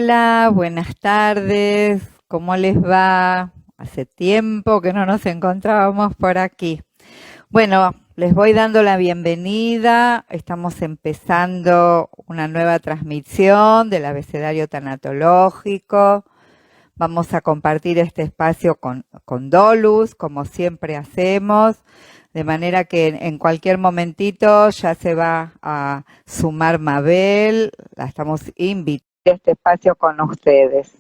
Hola, buenas tardes. ¿Cómo les va? Hace tiempo que no nos encontrábamos por aquí. Bueno, les voy dando la bienvenida. Estamos empezando una nueva transmisión del abecedario tanatológico. Vamos a compartir este espacio con Dolus, como siempre hacemos, de manera que en cualquier momentito ya se va a sumar Mabel. La estamos invitando a este espacio con ustedes.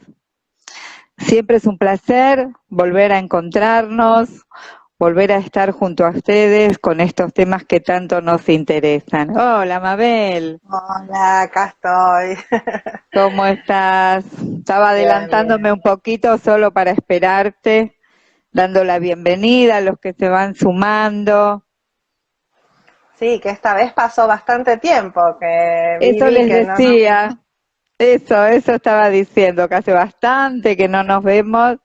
Siempre es un placer volver a encontrarnos, volver a estar junto a ustedes con estos temas que tanto nos interesan. Hola, Mabel. Hola, acá estoy. ¿Cómo estás? Estaba Bien, adelantándome bien. un poquito solo para esperarte, dando la bienvenida a los que se van sumando. Sí, que esta vez pasó bastante tiempo, que Eso Vivi, les que no nos... decía, eso estaba diciendo, que hace bastante que no nos vemos,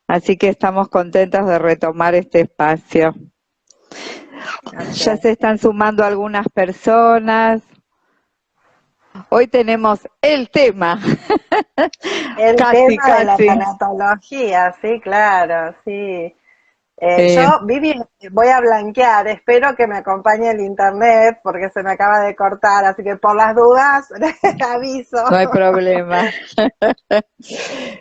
así que estamos contentos de retomar este espacio. Así Ya es. se están sumando algunas personas. Hoy tenemos el tema, El casi, tema de la casi. tanatología, sí, claro, sí. Eh, Vivi, voy a blanquear, espero que me acompañe el internet porque se me acaba de cortar, así que por las dudas, aviso. no hay problema.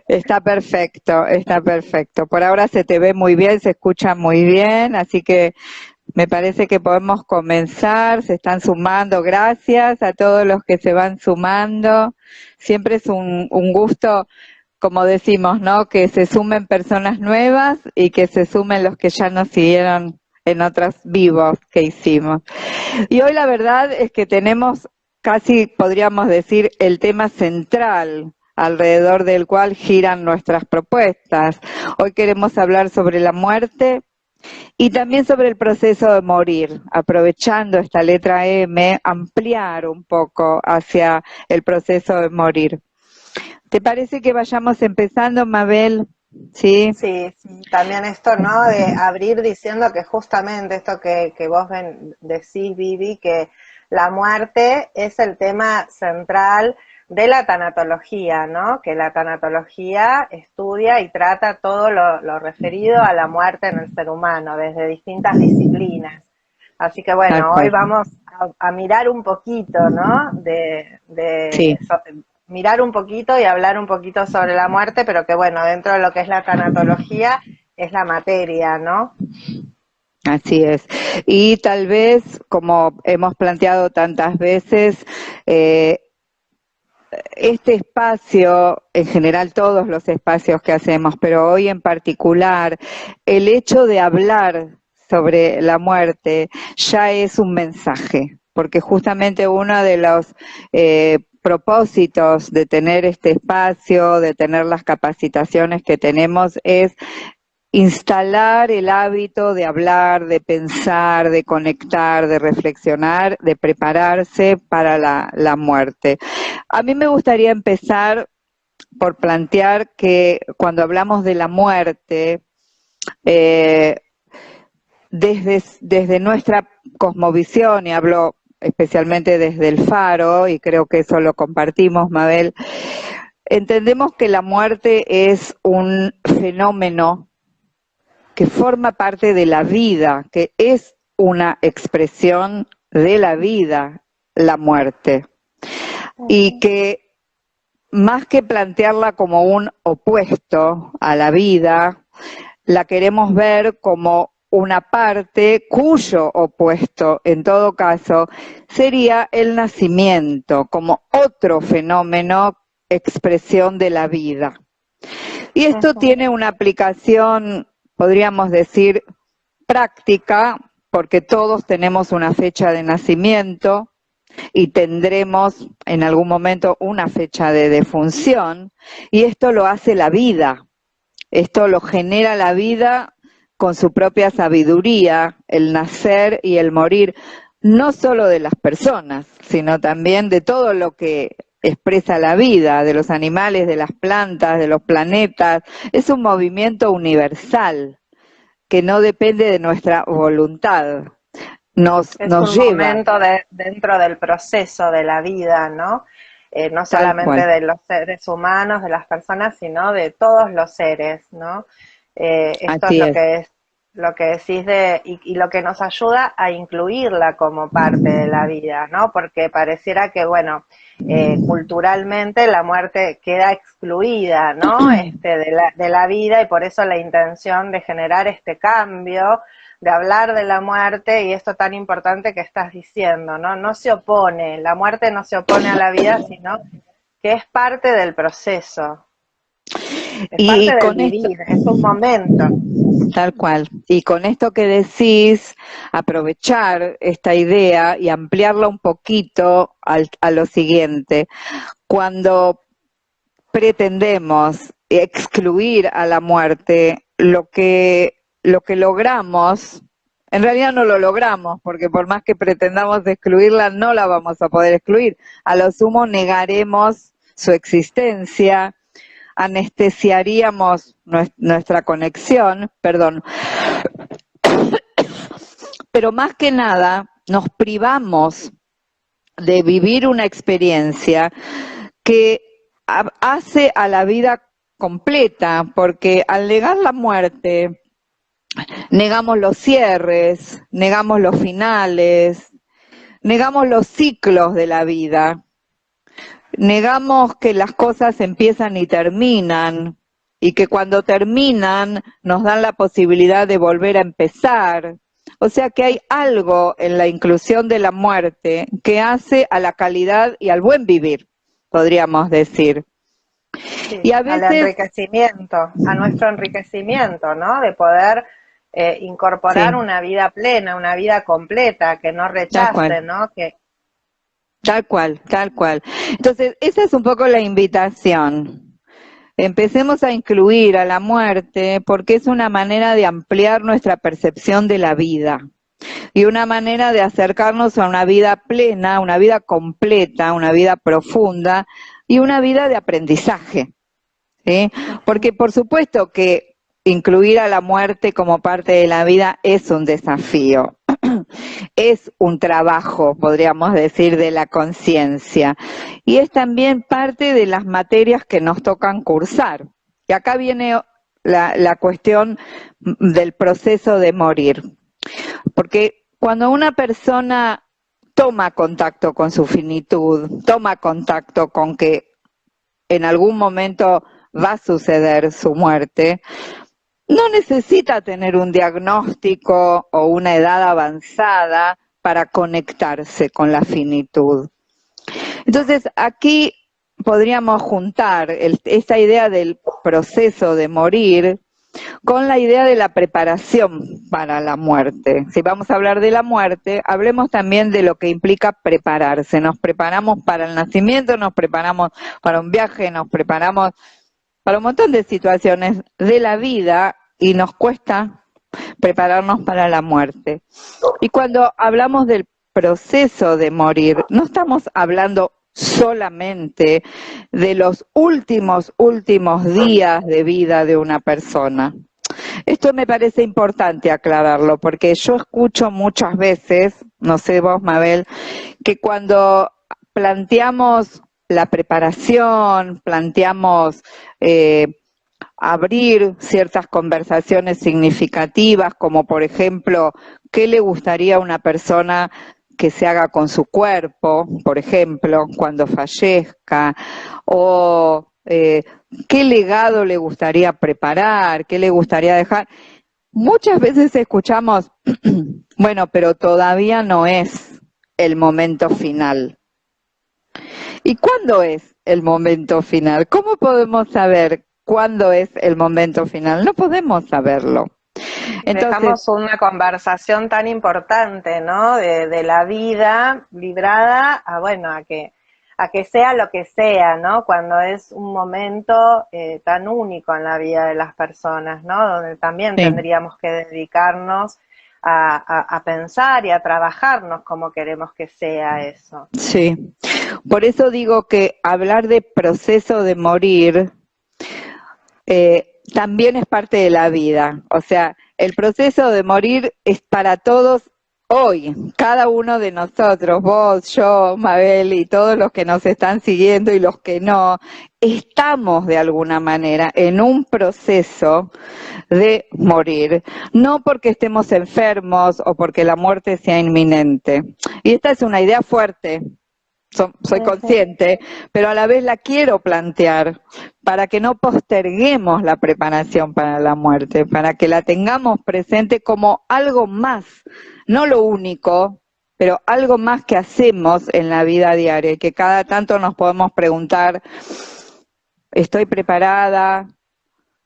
Está perfecto, está perfecto. Por ahora se te ve muy bien, se escucha muy bien, así que me parece que podemos comenzar. Se están sumando. Gracias a todos los que se van sumando. Siempre es un gusto, como decimos, ¿no? Que se sumen personas nuevas y que se sumen los que ya nos siguieron en otros vivos que hicimos. Y hoy la verdad es que tenemos casi, podríamos decir, el tema central alrededor del cual giran nuestras propuestas. Hoy queremos hablar sobre la muerte y también sobre el proceso de morir, aprovechando esta letra M, ampliar un poco hacia el proceso de morir. ¿Te parece que vayamos empezando, Mabel? Sí. Sí, sí, también esto, ¿no? De abrir diciendo que justamente esto que vos decís, Vivi, que la muerte es el tema central de la tanatología, ¿no? Que la tanatología estudia y trata todo lo referido a la muerte en el ser humano, desde distintas disciplinas. Así que Tal bueno, hoy cual. vamos a mirar un poquito, ¿no? Sí. Mirar un poquito y hablar un poquito sobre la muerte, pero que bueno, dentro de lo que es la tanatología es la materia, ¿no? Así es. Y tal vez, como hemos planteado tantas veces, eh, este espacio, en general todos los espacios que hacemos, pero hoy en particular, el hecho de hablar sobre la muerte ya es un mensaje, porque justamente uno de los propósitos de tener este espacio, de tener las capacitaciones que tenemos, es instalar el hábito de hablar, de pensar, de conectar, de reflexionar, de prepararse para la muerte. A mí me gustaría empezar por plantear que cuando hablamos de la muerte, eh, desde nuestra cosmovisión, y hablo especialmente desde el Faro, y creo que eso lo compartimos, Mabel, entendemos que la muerte es un fenómeno que forma parte de la vida, que es una expresión de la vida, la muerte, y que más que plantearla como un opuesto a la vida, la queremos ver como una parte cuyo opuesto, en todo caso, sería el nacimiento, como otro fenómeno, expresión de la vida. Y esto Ujú. tiene una aplicación, podríamos decir, práctica, porque todos tenemos una fecha de nacimiento y tendremos en algún momento una fecha de defunción, y esto lo hace la vida, esto lo genera la vida con su propia sabiduría, el nacer y el morir, no solo de las personas, sino también de todo lo que expresa la vida, de los animales, de las plantas, de los planetas. Es un movimiento universal que no depende de nuestra voluntad, Es nos un lleva. momento dentro del proceso de la vida, ¿no? no Tal solamente cual. de los seres humanos, de las personas, sino de todos los seres, ¿no? Esto es Así es. lo que decís y lo que nos ayuda a incluirla como parte de la vida, ¿no? Porque pareciera que, bueno, culturalmente la muerte queda excluida, ¿no? De la vida, y por eso la intención de generar este cambio, de hablar de la muerte y esto tan importante que estás diciendo, ¿no? No se opone, la muerte no se opone a la vida, sino que es parte del proceso, es Y parte del con esto, vivir, es un momento. tal cual, y con esto que decís, aprovechar esta idea y ampliarla un poquito a lo siguiente. Cuando pretendemos excluir a la muerte, lo que logramos, en realidad no lo logramos, porque por más que pretendamos excluirla, no la vamos a poder excluir. A lo sumo negaremos su existencia, anestesiaríamos nuestra conexión, perdón, pero más que nada nos privamos de vivir una experiencia que hace a la vida completa, porque al negar la muerte, negamos los cierres, negamos los finales, negamos los ciclos de la vida, negamos que las cosas empiezan y terminan, y que cuando terminan nos dan la posibilidad de volver a empezar. O sea que hay algo en la inclusión de la muerte que hace a la calidad y al buen vivir, podríamos decir. Sí, Y a al veces, enriquecimiento, a nuestro enriquecimiento, ¿no? De poder incorporar sí, una vida plena, una vida completa, que no tal cual. rechace, ¿no? Que Tal cual, tal cual. Entonces, esa es un poco la invitación. Empecemos a incluir a la muerte porque es una manera de ampliar nuestra percepción de la vida y una manera de acercarnos a una vida plena, una vida completa, una vida profunda y una vida de aprendizaje, ¿sí? Porque por supuesto que incluir a la muerte como parte de la vida es un desafío. Es un trabajo, podríamos decir, de la conciencia. Y es también parte de las materias que nos tocan cursar. Y acá viene la cuestión del proceso de morir. Porque cuando una persona toma contacto con su finitud, toma contacto con que en algún momento va a suceder su muerte, no necesita tener un diagnóstico o una edad avanzada para conectarse con la finitud. Entonces, aquí podríamos juntar esta idea del proceso de morir con la idea de la preparación para la muerte. Si vamos a hablar de la muerte, hablemos también de lo que implica prepararse. Nos preparamos para el nacimiento, nos preparamos para un viaje, nos preparamos para un montón de situaciones de la vida y nos cuesta prepararnos para la muerte. Y cuando hablamos del proceso de morir, no estamos hablando solamente de los últimos días de vida de una persona. Esto me parece importante aclararlo, porque yo escucho muchas veces, no sé vos, Mabel, que cuando planteamos la preparación, planteamos abrir ciertas conversaciones significativas, como por ejemplo, ¿qué le gustaría a una persona que se haga con su cuerpo, por ejemplo, cuando fallezca? O ¿qué legado le gustaría preparar? ¿Qué le gustaría dejar? Muchas veces escuchamos, bueno, pero todavía no es el momento final. ¿Y cuándo es el momento final? ¿Cómo podemos saber cuándo es el momento final? No podemos saberlo. Entonces, dejamos una conversación tan importante, ¿no? De la vida librada a, bueno, a que sea lo que sea, ¿no? Cuando es un momento tan único en la vida de las personas, ¿no? Donde también sí, tendríamos que dedicarnos a pensar y a trabajarnos como queremos que sea eso. sí. Por eso digo que hablar de proceso de morir también es parte de la vida. O sea, el proceso de morir es para todos hoy, cada uno de nosotros, vos, yo, Mabel y todos los que nos están siguiendo y los que no, estamos de alguna manera en un proceso de morir, no porque estemos enfermos o porque la muerte sea inminente. Y esta es una idea fuerte, soy Ujú. consciente, pero a la vez la quiero plantear para que no posterguemos la preparación para la muerte, para que la tengamos presente como algo más, no lo único, pero algo más que hacemos en la vida diaria y que cada tanto nos podemos preguntar, ¿estoy preparada?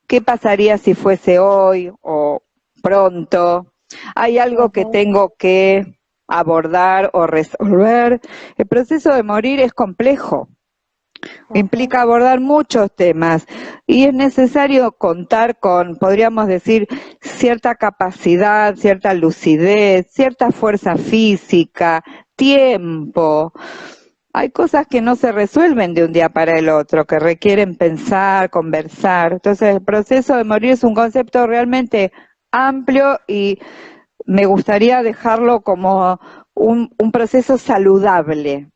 ¿Qué pasaría si fuese hoy o pronto? ¿Hay algo que Ujú. tengo que abordar o resolver? El proceso de morir es complejo, Ujú. implica abordar muchos temas y es necesario contar con, podríamos decir, cierta capacidad, cierta lucidez, cierta fuerza física, tiempo. Hay cosas que no se resuelven de un día para el otro, que requieren pensar, conversar. Entonces, el proceso de morir es un concepto realmente amplio y me gustaría dejarlo como un proceso saludable,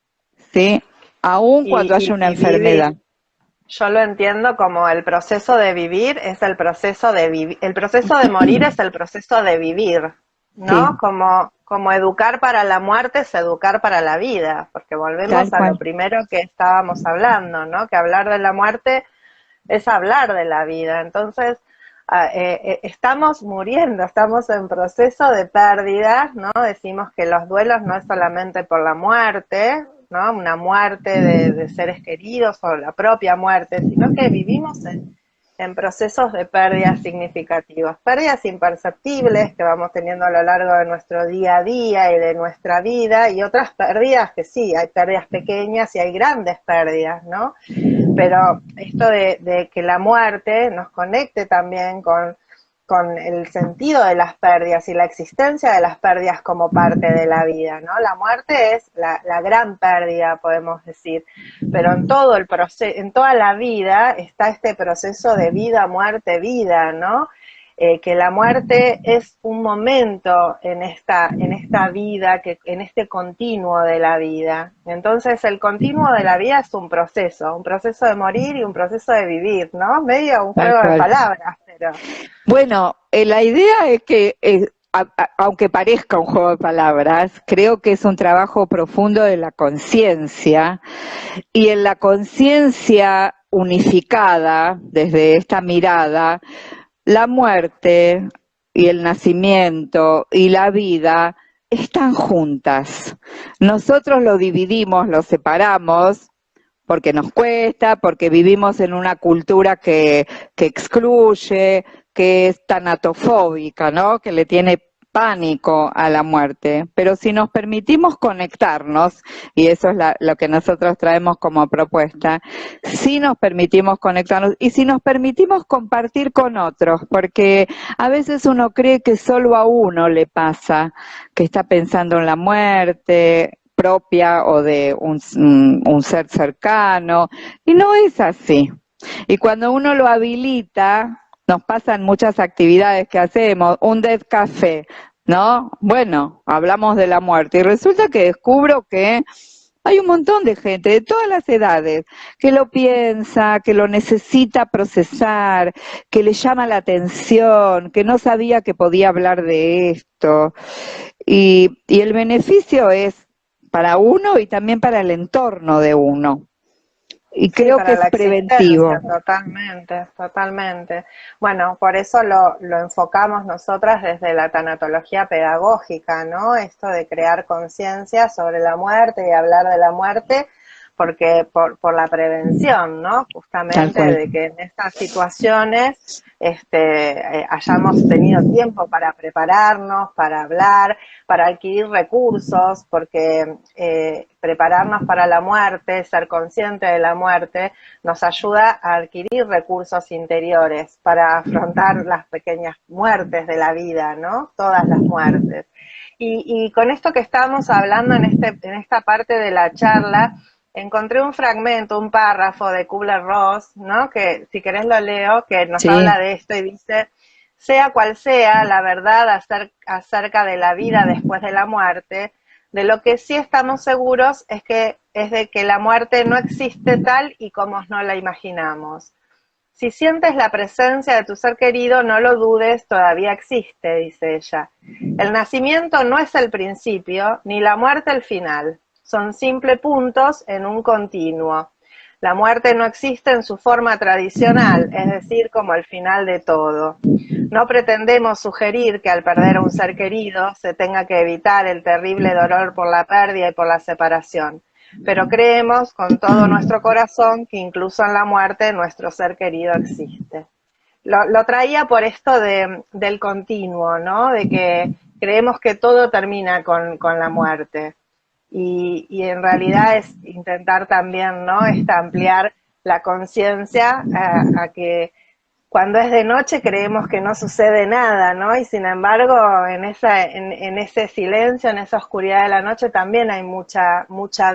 ¿sí? Aun cuando haya una Y Vivi, enfermedad. yo lo entiendo como el proceso de vivir es el proceso de vivir, el proceso de morir es el proceso de vivir, Sí, ¿no? Como educar para la muerte es educar para la vida, porque tal volvemos a lo cual. primero que estábamos hablando, ¿no? Que hablar de la muerte es hablar de la vida. Entonces, estamos muriendo, estamos en proceso de pérdidas, ¿no? Decimos que los duelos no es solamente por la muerte, ¿no? Una muerte de seres queridos o la propia muerte, sino que vivimos en procesos de pérdidas significativas, pérdidas imperceptibles que vamos teniendo a lo largo de nuestro día a día y de nuestra vida, y otras pérdidas que sí, hay pérdidas pequeñas y hay grandes pérdidas, ¿no? Pero esto de que la muerte nos conecte también con el sentido de las pérdidas y la existencia de las pérdidas como parte de la vida, ¿no? La muerte es la gran pérdida, podemos decir, pero en todo el proceso, en toda la vida está este proceso de vida, muerte, vida, ¿no? Que la muerte es un momento en esta vida, que, en este continuo de la vida. Entonces el continuo de la vida es un proceso de morir y un proceso de vivir, ¿no? Medio un Tal juego de cual. palabras, pero... Bueno, la idea es que, aunque parezca un juego de palabras, creo que es un trabajo profundo de la conciencia y en la conciencia unificada, desde esta mirada, la muerte y el nacimiento y la vida están juntas. Nosotros lo dividimos, lo separamos, porque nos cuesta, porque vivimos en una cultura que excluye, que es tanatofóbica, ¿no? Que le tiene pánico a la muerte. Pero si nos permitimos conectarnos, y eso es lo que nosotros traemos como propuesta, si nos permitimos conectarnos y si nos permitimos compartir con otros, porque a veces uno cree que solo a uno le pasa, que está pensando en la muerte, propia o de un ser cercano, y no es así. Y cuando uno lo habilita, nos pasan muchas actividades que hacemos, un death café, ¿no? Bueno, hablamos de la muerte y resulta que descubro que hay un montón de gente de todas las edades que lo piensa, que lo necesita procesar, que le llama la atención, que no sabía que podía hablar de esto. Y el beneficio es para uno y también para el entorno de uno. Y Sí, creo que para es la preventivo. existencia, totalmente, totalmente. Bueno, por eso lo enfocamos nosotras desde la tanatología pedagógica, ¿no? Esto de crear conciencia sobre la muerte y hablar de la muerte, porque por la prevención, ¿no? Tal Justamente cual. de que en estas situaciones hayamos tenido tiempo para prepararnos, para hablar, para adquirir recursos, porque prepararnos para la muerte, ser consciente de la muerte, nos ayuda a adquirir recursos interiores para afrontar las pequeñas muertes de la vida, ¿no? Todas las muertes. Y con esto que estábamos hablando en esta parte de la charla, encontré un fragmento, un párrafo de Kubler-Ross, ¿no? Que si querés lo leo, que nos Sí, habla de esto y dice: sea cual sea la verdad acerca de la vida después de la muerte, de lo que sí estamos seguros es de que la muerte no existe tal y como no la imaginamos. Si sientes la presencia de tu ser querido, no lo dudes, todavía existe, dice ella. El nacimiento no es el principio, ni la muerte el final. Son simples puntos en un continuo. La muerte no existe en su forma tradicional, es decir, como el final de todo. No pretendemos sugerir que al perder a un ser querido se tenga que evitar el terrible dolor por la pérdida y por la separación, pero creemos con todo nuestro corazón que incluso en la muerte nuestro ser querido existe. Lo traía por esto del continuo, ¿no? De que creemos que todo termina con la muerte. Y en realidad es intentar también, ¿no? Ampliar la conciencia a que cuando es de noche creemos que no sucede nada, ¿no? Y sin embargo, en ese silencio, en esa oscuridad de la noche también hay mucha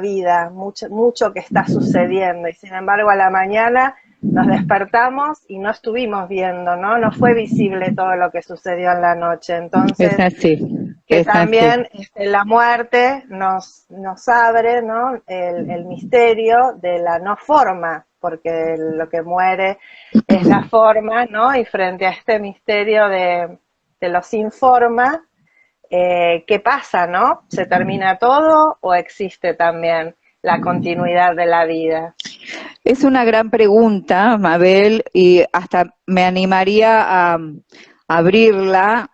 vida, mucho que está sucediendo. Y sin embargo, a la mañana nos despertamos y no estuvimos viendo, ¿no? No fue visible todo lo que sucedió en la noche. Entonces, Es así, que es también así. la muerte nos abre, ¿no? El misterio de la no forma, porque lo que muere es la forma, ¿no? Y frente a este misterio de lo sin forma, ¿qué pasa, no? ¿Se termina todo o existe también la continuidad de la vida? Es una gran pregunta, Mabel, y hasta me animaría a abrirla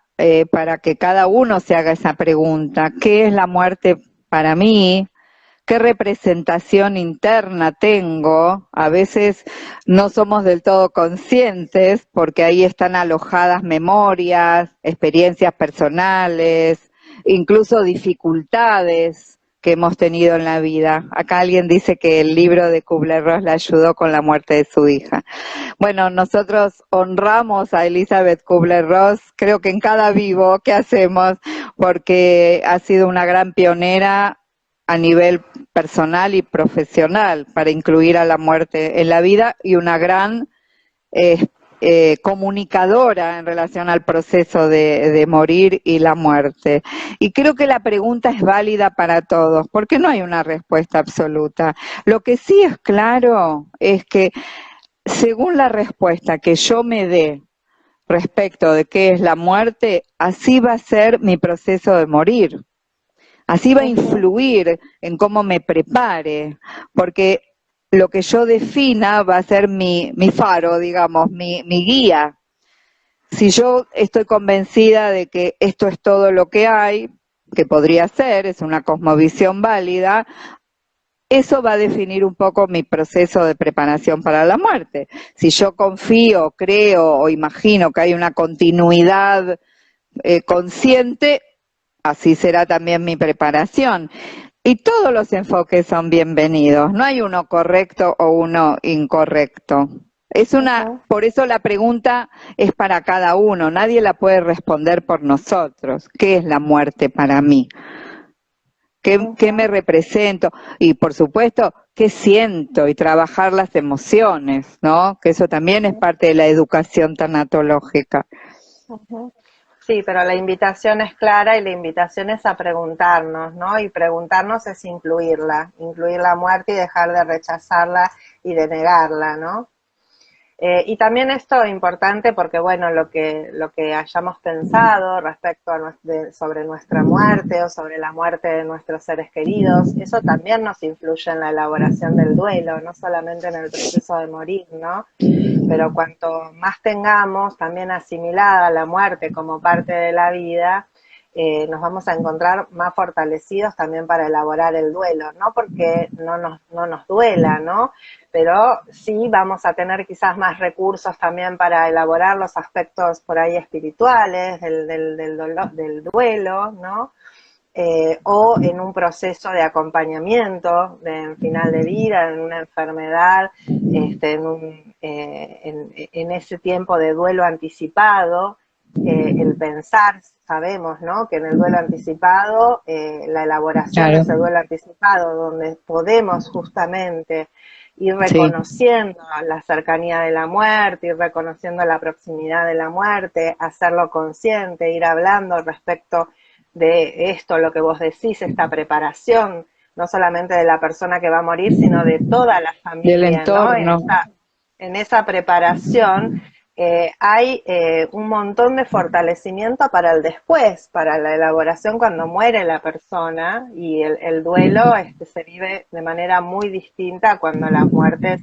para que cada uno se haga esa pregunta. ¿Qué es la muerte para mí? ¿Qué representación interna tengo? A veces no somos del todo conscientes porque ahí están alojadas memorias, experiencias personales, incluso dificultades que hemos tenido en la vida. Acá alguien dice que el libro de Kubler-Ross le ayudó con la muerte de su hija. Bueno, nosotros honramos a Elizabeth Kubler-Ross, creo que en cada vivo que hacemos, porque ha sido una gran pionera a nivel personal y profesional para incluir a la muerte en la vida y una gran comunicadora en relación al proceso de morir y la muerte. Y creo que la pregunta es válida para todos, porque no hay una respuesta absoluta. Lo que sí es claro es que según la respuesta que yo me dé respecto de qué es la muerte, así va a ser mi proceso de morir. Así va a influir en cómo me prepare, porque lo que yo defina va a ser mi faro, digamos, mi guía. Si yo estoy convencida de que esto es todo lo que hay, que podría ser, es una cosmovisión válida, eso va a definir un poco mi proceso de preparación para la muerte. Si yo confío, creo o imagino que hay una continuidad consciente, así será también mi preparación. Y todos los enfoques son bienvenidos, no hay uno correcto o uno incorrecto. Por eso la pregunta es para cada uno, nadie la puede responder por nosotros. ¿Qué es la muerte para mí? ¿Qué me represento? Y por supuesto, ¿qué siento? Y trabajar las emociones, ¿no? Que eso también es parte de la educación tanatológica. Sí, pero la invitación es clara y la invitación es a preguntarnos, ¿no? Y preguntarnos es incluir la muerte y dejar de rechazarla y de negarla, ¿no? Y también esto es importante porque, bueno, lo que hayamos pensado respecto sobre nuestra muerte o sobre la muerte de nuestros seres queridos, eso también nos influye en la elaboración del duelo, no solamente en el proceso de morir, ¿no? Pero cuanto más tengamos también asimilada la muerte como parte de la vida, nos vamos a encontrar más fortalecidos también para elaborar el duelo, no porque no nos duela, ¿no? Pero sí vamos a tener quizás más recursos también para elaborar los aspectos por ahí espirituales del duelo, ¿no? O en un proceso de acompañamiento en final de vida, en una enfermedad, en ese tiempo de duelo anticipado, el pensar, sabemos, ¿no? Que en el duelo anticipado, la elaboración de ese duelo anticipado, donde podemos justamente ir Sí. reconociendo la cercanía de la muerte, ir reconociendo la proximidad de la muerte, hacerlo consciente, ir hablando respecto de esto, lo que vos decís, esta preparación, no solamente de la persona que va a morir, sino de toda la Del familia, ¿no? entorno. En esa preparación hay un montón de fortalecimiento para el después, para la elaboración cuando muere la persona, y el duelo se vive de manera muy distinta cuando las muertes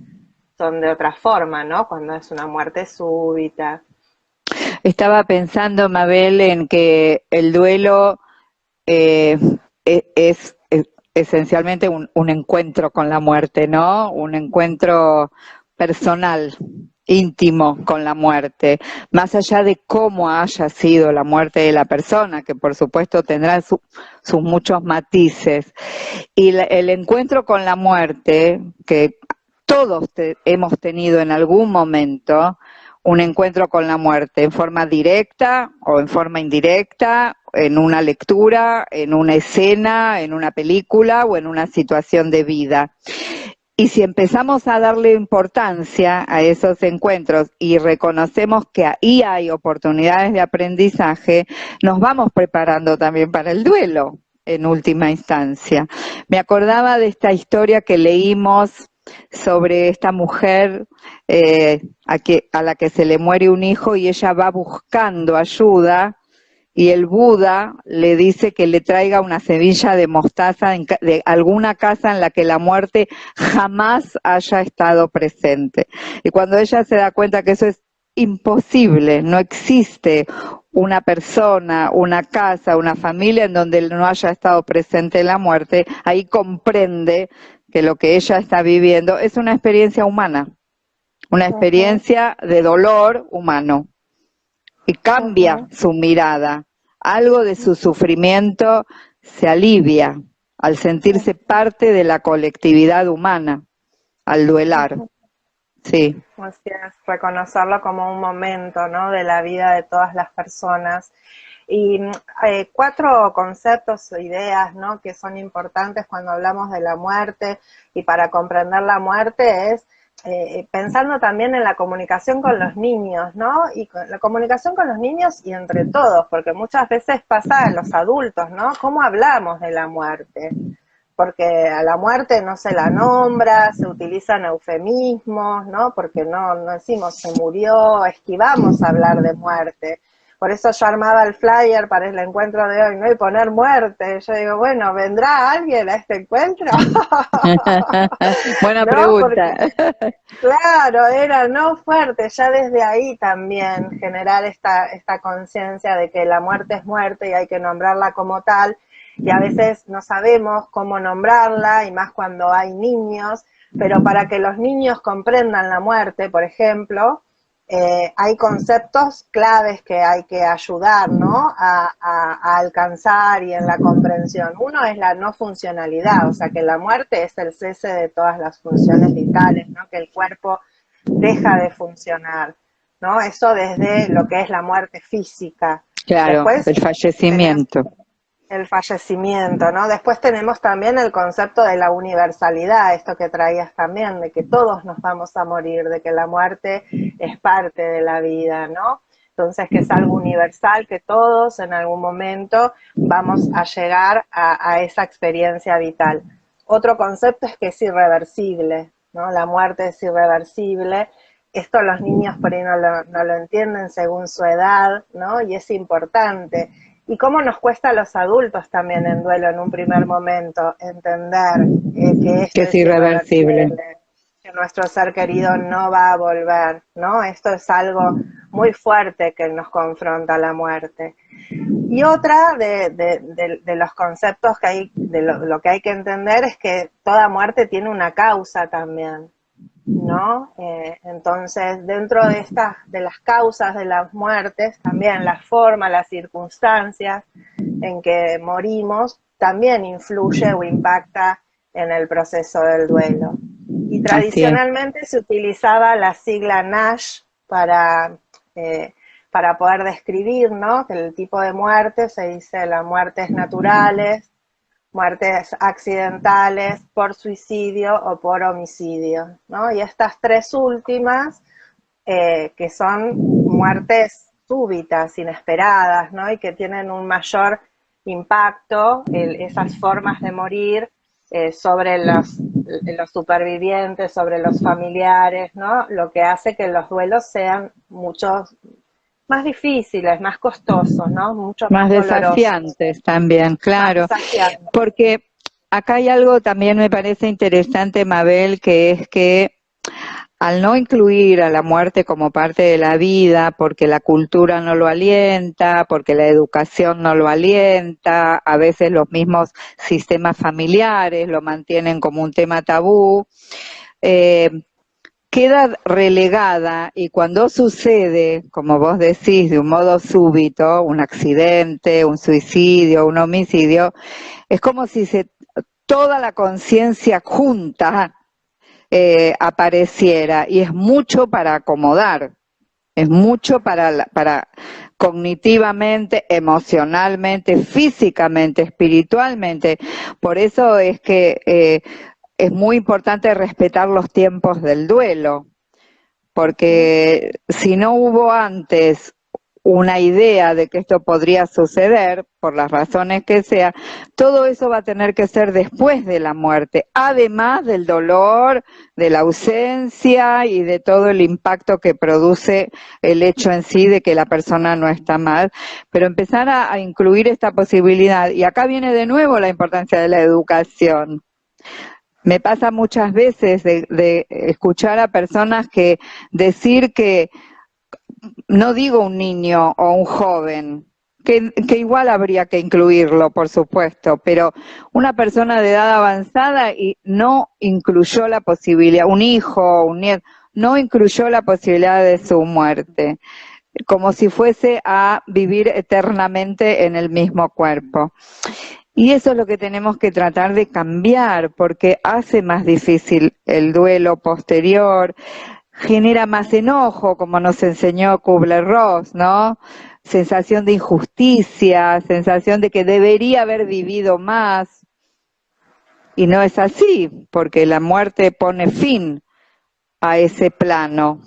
son de otra forma, ¿no? Cuando es una muerte súbita. Estaba pensando, Mabel, en que el duelo eh, es esencialmente un encuentro con la muerte, ¿no? Un encuentro personal, íntimo con la muerte, más allá de cómo haya sido la muerte de la persona, que por supuesto tendrá sus muchos matices. Y el encuentro con la muerte, que todos hemos tenido en algún momento, un encuentro con la muerte en forma directa o en forma indirecta, en una lectura, en una escena, en una película o en una situación de vida. Y si empezamos a darle importancia a esos encuentros y reconocemos que ahí hay oportunidades de aprendizaje, nos vamos preparando también para el duelo en última instancia. Me acordaba de esta historia que leímos sobre esta mujer a la que se le muere un hijo y ella va buscando ayuda, y el Buda le dice que le traiga una semilla de mostaza de alguna casa en la que la muerte jamás haya estado presente. Y cuando ella se da cuenta que eso es imposible, no existe una persona, una casa, una familia en donde no haya estado presente la muerte, ahí comprende que lo que ella está viviendo es una experiencia humana, una Uh -huh, experiencia de dolor humano, y uh cambia -huh. su mirada. Algo de su sufrimiento se alivia al sentirse parte de la colectividad humana, al duelar. Sí, Así es, reconocerlo como un momento, ¿no? De la vida de todas las personas. Y cuatro conceptos o ideas, ¿no? Que son importantes cuando hablamos de la muerte y para comprender la muerte es pensando también en la comunicación con los niños, ¿no? Y con la comunicación con los niños y entre todos, porque muchas veces pasa a los adultos, ¿no? ¿Cómo hablamos de la muerte? Porque a la muerte no se la nombra, se utilizan eufemismos, ¿no? Porque no decimos se murió, esquivamos hablar de muerte. Por eso yo armaba el flyer para el encuentro de hoy, ¿no? Y poner muerte. Yo digo, bueno, ¿vendrá alguien a este encuentro? buena ¿No? pregunta. Porque, claro, era no fuerte, ya desde ahí también generar esta conciencia de que la muerte es muerte y hay que nombrarla como tal, y a veces no sabemos cómo nombrarla, y más cuando hay niños, pero para que los niños comprendan la muerte, por ejemplo, hay conceptos claves que hay que ayudar, ¿no? A alcanzar y en la comprensión. Uno es la no funcionalidad, o sea que la muerte es el cese de todas las funciones vitales, ¿no? Que el cuerpo deja de funcionar, ¿no? Eso desde lo que es la muerte física. Claro, Después el tenemos fallecimiento. el fallecimiento, ¿no? Después tenemos también el concepto de la universalidad, esto que traías también, de que todos nos vamos a morir, de que la muerte es parte de la vida, ¿no? Entonces, que es algo universal, que todos en algún momento vamos a llegar a esa experiencia vital. Otro concepto es que es irreversible, ¿no? La muerte es irreversible. Esto los niños por ahí no lo entienden según su edad, ¿no? Y es importante. Y cómo nos cuesta a los adultos también en duelo en un primer momento entender que Que esto es es irreversible. irreversible, que nuestro ser querido no va a volver, ¿no? Esto es algo muy fuerte que nos confronta la muerte. Y otra de los conceptos que hay, de lo que hay que entender es que toda muerte tiene una causa también, ¿no? Entonces, dentro de las causas de las muertes, también la forma, las circunstancias en que morimos, también influye o impacta en el proceso del duelo. Y Así es. tradicionalmente se utilizaba la sigla NASH eh, para poder describir, ¿no? Que el tipo de muerte se dice las muertes naturales, muertes accidentales, por suicidio o por homicidio, ¿no? Y estas tres últimas, que son muertes súbitas, inesperadas, ¿no? Y que tienen un mayor impacto, esas formas de morir, sobre los supervivientes, sobre los familiares, ¿no? Lo que hace que los duelos sean muchos más difíciles, más costosos, ¿no? Mucho Más más dolorosos, desafiantes también, más claro. desafiantes. Porque acá hay algo también me parece interesante, Mabel, que es que al no incluir a la muerte como parte de la vida, porque la cultura no lo alienta, porque la educación no lo alienta, a veces los mismos sistemas familiares lo mantienen como un tema tabú, queda relegada, y cuando sucede, como vos decís, de un modo súbito, un accidente, un suicidio, un homicidio, es como si toda la conciencia junta apareciera, y es mucho para acomodar, es mucho para cognitivamente, emocionalmente, físicamente, espiritualmente. Por eso es que es muy importante respetar los tiempos del duelo, porque si no hubo antes una idea de que esto podría suceder, por las razones que sea, todo eso va a tener que ser después de la muerte, además del dolor, de la ausencia y de todo el impacto que produce el hecho en sí de que la persona no está mal, pero empezar a incluir esta posibilidad, y acá viene de nuevo la importancia de la educación. Me pasa muchas veces de escuchar a personas que decir que, no digo un niño o un joven, que igual habría que incluirlo, por supuesto, pero una persona de edad avanzada y no incluyó la posibilidad, un hijo, un nieto, no incluyó la posibilidad de su muerte, como si fuese a vivir eternamente en el mismo cuerpo. Y eso es lo que tenemos que tratar de cambiar, porque hace más difícil el duelo posterior, genera más enojo, como nos enseñó Kubler-Ross, ¿no? Sensación de injusticia, sensación de que debería haber vivido más, y no es así, porque la muerte pone fin a ese plano,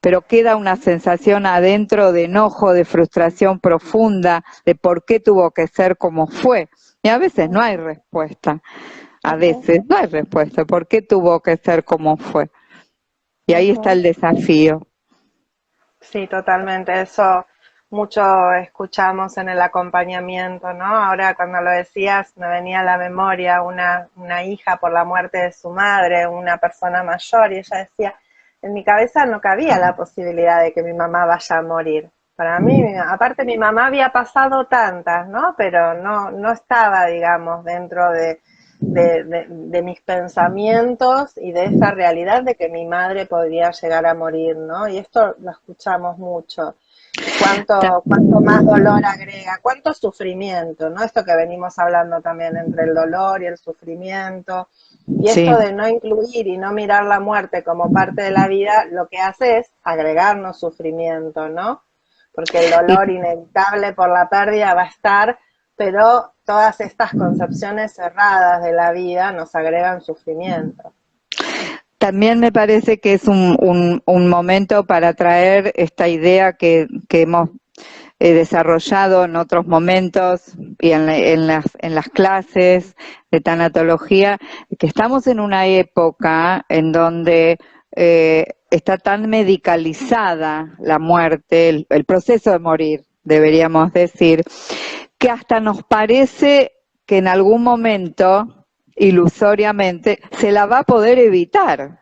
pero queda una sensación adentro de enojo, de frustración profunda, de por qué tuvo que ser como fue. Y a veces no hay respuesta, a veces no hay respuesta, ¿por qué tuvo que ser como fue? Y ahí está el desafío. Sí, totalmente. Eso mucho escuchamos en el acompañamiento, ¿no? Ahora cuando lo decías me venía a la memoria una hija por la muerte de su madre, una persona mayor, y ella decía, en mi cabeza no cabía la posibilidad de que mi mamá vaya a morir. Para mí, aparte mi mamá había pasado tantas, ¿no? Pero no estaba, digamos, dentro de mis pensamientos y de esa realidad de que mi madre podría llegar a morir, ¿no? Y esto lo escuchamos mucho. Cuánto más dolor agrega, cuánto sufrimiento, ¿no? Esto que venimos hablando también entre el dolor y el sufrimiento. Y Sí. esto de no incluir y no mirar la muerte como parte de la vida, lo que hace es agregarnos sufrimiento, ¿no? Porque el dolor inevitable por la pérdida va a estar, pero todas estas concepciones cerradas de la vida nos agregan sufrimiento. También me parece que es un momento para traer esta idea que hemos desarrollado en otros momentos y en las clases de tanatología, que estamos en una época en donde está tan medicalizada la muerte, el proceso de morir, deberíamos decir, que hasta nos parece que en algún momento, ilusoriamente, se la va a poder evitar.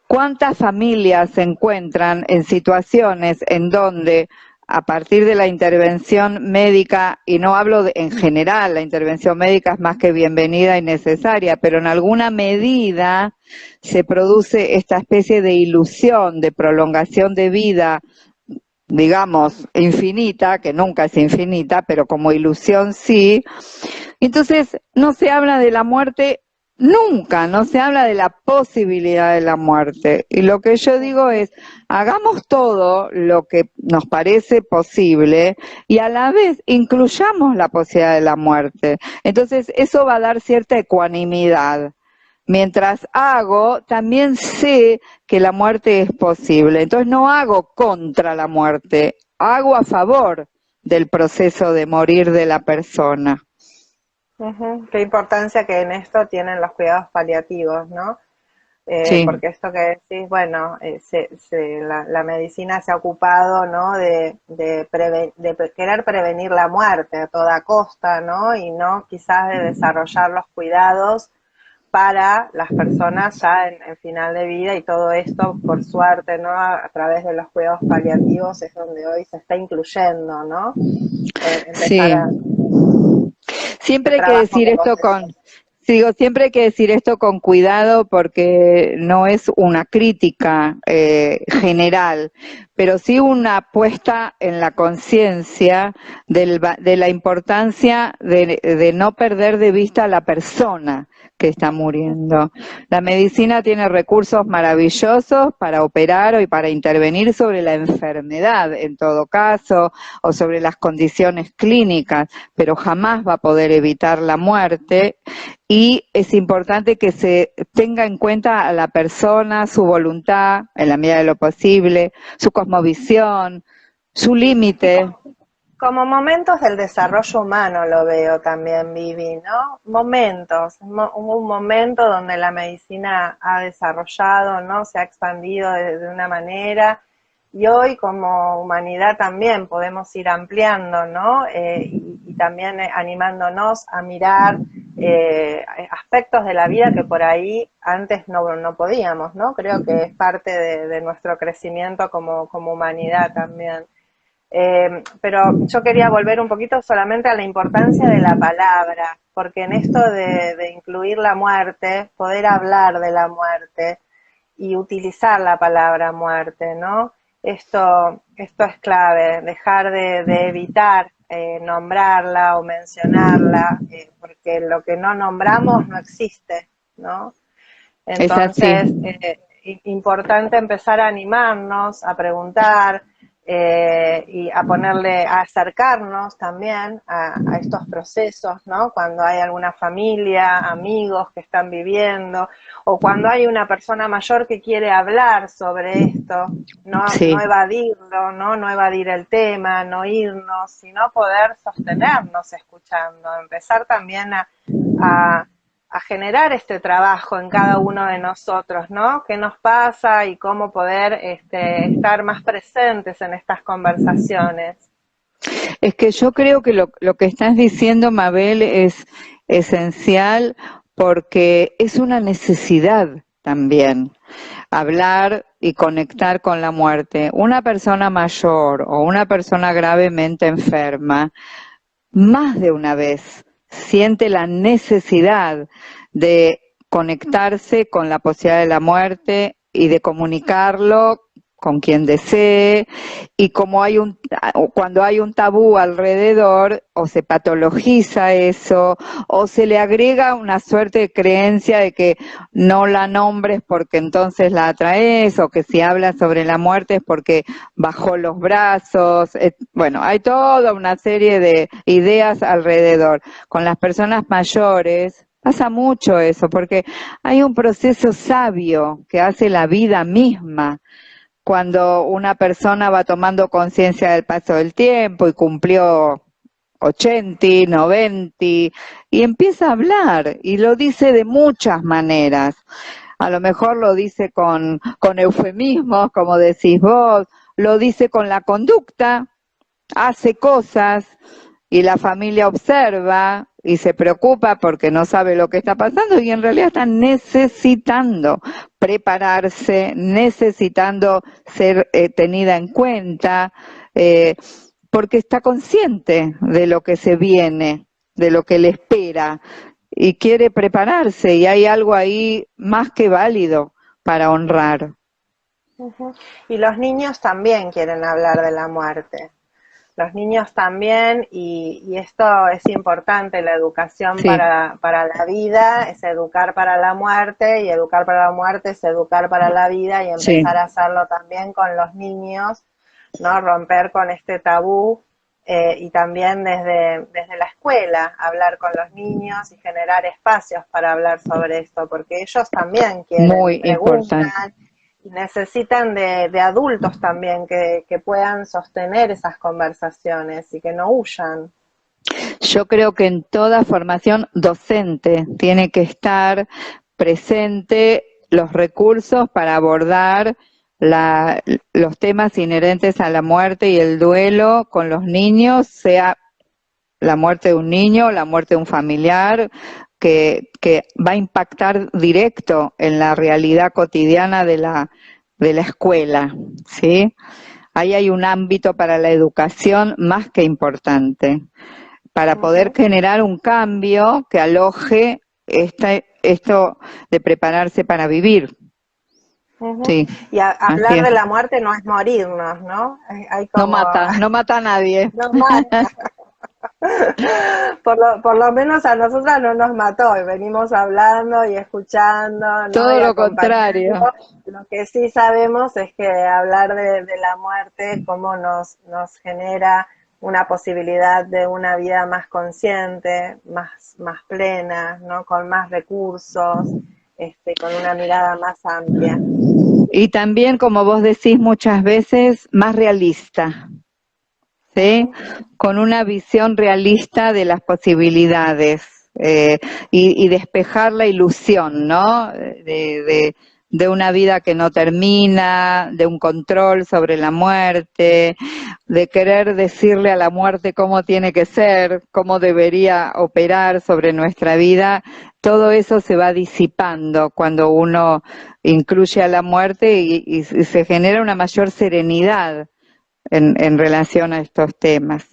¿Cuántas familias se encuentran en situaciones en donde a partir de la intervención médica, y no hablo en general, la intervención médica es más que bienvenida y necesaria, pero en alguna medida se produce esta especie de ilusión, de prolongación de vida, digamos, infinita, que nunca es infinita, pero como ilusión sí. Entonces no se habla de la muerte nunca, no se habla de la posibilidad de la muerte. Y lo que yo digo es, hagamos todo lo que nos parece posible y a la vez incluyamos la posibilidad de la muerte. Entonces eso va a dar cierta ecuanimidad. Mientras hago, también sé que la muerte es posible. Entonces no hago contra la muerte, hago a favor del proceso de morir de la persona. Qué importancia que en esto tienen los cuidados paliativos, ¿no? Sí, Porque esto que decís, bueno, la medicina se ha ocupado, ¿no? De querer prevenir la muerte a toda costa, ¿no? Y no quizás de desarrollar los cuidados para las personas ya en final de vida, y todo esto, por suerte, ¿no? A través de los cuidados paliativos es donde hoy se está incluyendo, ¿no? Empezar sí. a este Siempre hay que trabajo decir que vos esto decís. siempre hay que decir esto con cuidado porque no es una crítica general, pero sí una puesta en la conciencia de la importancia de no perder de vista a la persona que está muriendo. La medicina tiene recursos maravillosos para operar y para intervenir sobre la enfermedad, en todo caso, o sobre las condiciones clínicas, pero jamás va a poder evitar la muerte, y es importante que se tenga en cuenta a la persona, su voluntad, en la medida de lo posible, su cosmovisión, su Y límite. como momentos del desarrollo humano lo veo también, Vivi, ¿no? Momentos, hubo un momento donde la medicina ha desarrollado, ¿no? Se ha expandido de una manera, y hoy como humanidad también podemos ir ampliando, ¿no? Y también animándonos a mirar aspectos de la vida que por ahí antes no podíamos, ¿no? Creo que es parte de nuestro crecimiento como humanidad también. Pero yo quería volver un poquito solamente a la importancia de la palabra, porque en esto de incluir la muerte, poder hablar de la muerte y utilizar la palabra muerte, ¿no? Esto es clave, dejar de evitar nombrarla o mencionarla, porque lo que no nombramos no existe, ¿no? Es así. Entonces, importante empezar a animarnos, a preguntar y a ponerle, a acercarnos también a estos procesos, ¿no? Cuando hay alguna familia, amigos que están viviendo, o cuando hay una persona mayor que quiere hablar sobre esto, no Sí. evadirlo, ¿no? No evadir el tema, no irnos, sino poder sostenernos escuchando, empezar también a a generar este trabajo en cada uno de nosotros, ¿no? ¿Qué nos pasa y cómo poder estar más presentes en estas conversaciones? Es que yo creo que lo que estás diciendo, Mabel, es esencial porque es una necesidad también hablar y conectar con la muerte. Una persona mayor o una persona gravemente enferma, más de una vez siente la necesidad de conectarse con la posibilidad de la muerte y de comunicarlo con quien desee, y como cuando hay un tabú alrededor, o se patologiza eso, o se le agrega una suerte de creencia de que no la nombres porque entonces la atraes, o que si hablas sobre la muerte es porque bajó los brazos. Bueno, hay toda una serie de ideas alrededor. Con las personas mayores pasa mucho eso, porque hay un proceso sabio que hace la vida misma cuando una persona va tomando conciencia del paso del tiempo y cumplió 80, 90, y empieza a hablar y lo dice de muchas maneras. A lo mejor lo dice con eufemismos, como decís vos, lo dice con la conducta, hace cosas y la familia observa y se preocupa porque no sabe lo que está pasando, y en realidad está necesitando prepararse, necesitando ser tenida en cuenta, eh, porque está consciente de lo que se viene, de lo que le espera, y quiere prepararse, y hay algo ahí más que válido para honrar. Y los niños también quieren hablar de la muerte. los niños también, y esto es importante, la educación Sí, para la vida es educar para la muerte, y educar para la muerte es educar para la vida, y sí, empezar a hacerlo también con los niños, ¿no? Romper con este tabú, y también desde la escuela, hablar con los niños y generar espacios para hablar sobre esto, porque ellos también quieren y muy importante. preguntan, y necesitan de adultos también que puedan sostener esas conversaciones y que no huyan. Yo creo que en toda formación docente tiene que estar presente los recursos para abordar los temas inherentes a la muerte y el duelo con los niños, sea la muerte de un niño, la muerte de un familiar, que va a impactar directo en la realidad cotidiana de la escuela, ¿sí? Ahí hay un ámbito para la educación más que importante, para poder Ujú, generar un cambio que aloje esto de prepararse para vivir. ujú. Sí, Y así hablar es. de la muerte no es morirnos, ¿no? Hay No como, mata, no mata a nadie. no más, por lo menos a nosotras no nos mató, y venimos hablando y escuchando, ¿no? Todo Y lo acompañando. contrario. Lo que sí sabemos es que hablar de la muerte, cómo nos genera una posibilidad de una vida más consciente, más plena, ¿no? Con más recursos, con una mirada más amplia. Y también, como vos decís muchas veces, más realista, ¿sí? Ujú, Con una visión realista de las posibilidades, y despejar la ilusión, ¿no? De una vida que no termina, de un control sobre la muerte, de querer decirle a la muerte cómo tiene que ser, cómo debería operar sobre nuestra vida. Todo eso se va disipando cuando uno incluye a la muerte, y se genera una mayor serenidad en relación a estos temas.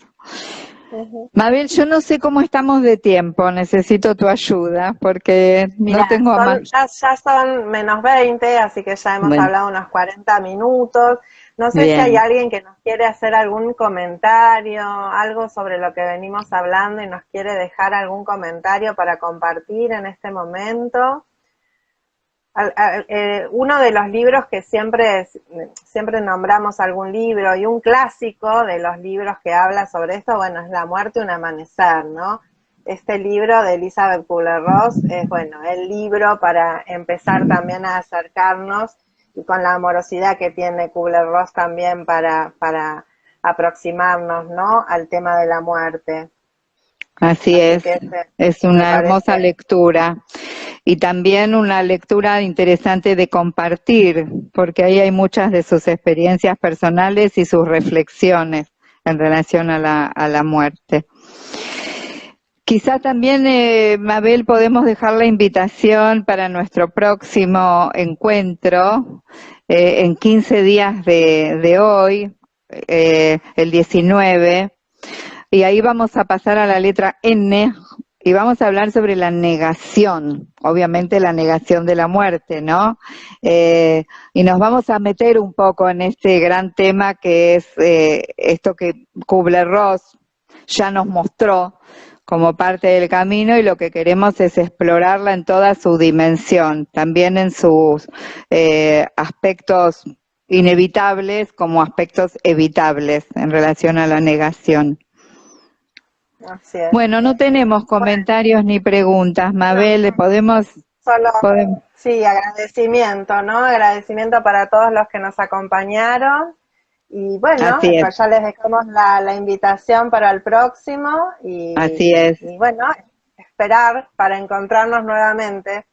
ujú. Mabel, yo no sé cómo estamos de tiempo, necesito tu ayuda porque no Mira, tengo más. ya son -20, así que ya hemos Bueno, hablado unos 40 minutos. No sé si hay bien. alguien que nos quiere hacer algún comentario, algo sobre lo que venimos hablando, y nos quiere dejar algún comentario para compartir en este momento. Uno de los libros que siempre nombramos algún libro, y un clásico de los libros que habla sobre esto, bueno, es La muerte, un amanecer, ¿no? Este libro de Elizabeth Kubler-Ross es, bueno, el libro para empezar también a acercarnos, y con la amorosidad que tiene Kubler-Ross también para aproximarnos, ¿no? Al tema de la muerte. Así Así que es me una hermosa parece. lectura y también una lectura interesante de compartir, porque ahí hay muchas de sus experiencias personales y sus reflexiones en relación a a la muerte. Quizá también, Mabel, podemos dejar la invitación para nuestro próximo encuentro, en 15 días de hoy, el 19, y ahí vamos a pasar a la letra N y vamos a hablar sobre la negación, obviamente la negación de la muerte, ¿no? Y nos vamos a meter un poco en este gran tema que es esto que Kubler-Ross ya nos mostró como parte del camino, y lo que queremos es explorarla en toda su dimensión, también en sus aspectos inevitables como aspectos evitables en relación a la negación. Así es. Bueno, no tenemos Bueno, comentarios ni preguntas, Mabel, no, solo, podemos, sí, agradecimiento, ¿no? Agradecimiento para todos los que nos acompañaron. Y bueno, así es, pues ya les dejamos la invitación para el próximo, así es. y bueno, esperar para encontrarnos nuevamente.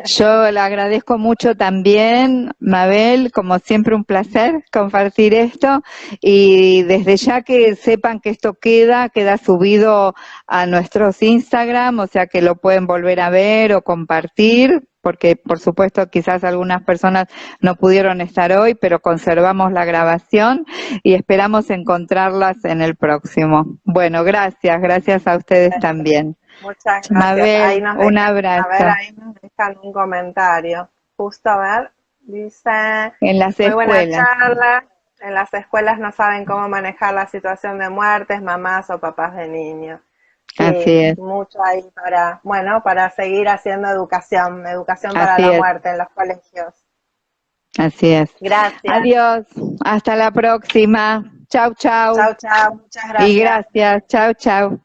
Yo le agradezco mucho también, Mabel, como siempre un placer compartir esto, y desde ya que sepan que esto queda subido a nuestros Instagram, o sea que lo pueden volver a ver o compartir, porque por supuesto quizás algunas personas no pudieron estar hoy, pero conservamos la grabación y esperamos encontrarlas en el próximo. Bueno, gracias a ustedes también. Muchas gracias. Ahí Mabel, nos un dejan, a ver, abrazo. ahí nos dejan un comentario. Justo a ver, dice, En las muy buena escuelas. charla. en las escuelas no saben cómo manejar la situación de muertes, mamás o papás de niños. Así Sí, es, mucho ahí para, bueno, para seguir haciendo educación para así la es, muerte en los colegios. así es. Gracias. Adiós, hasta la próxima. Chau, chau. Chao, chao. Muchas Y gracias. gracias, chau, chau.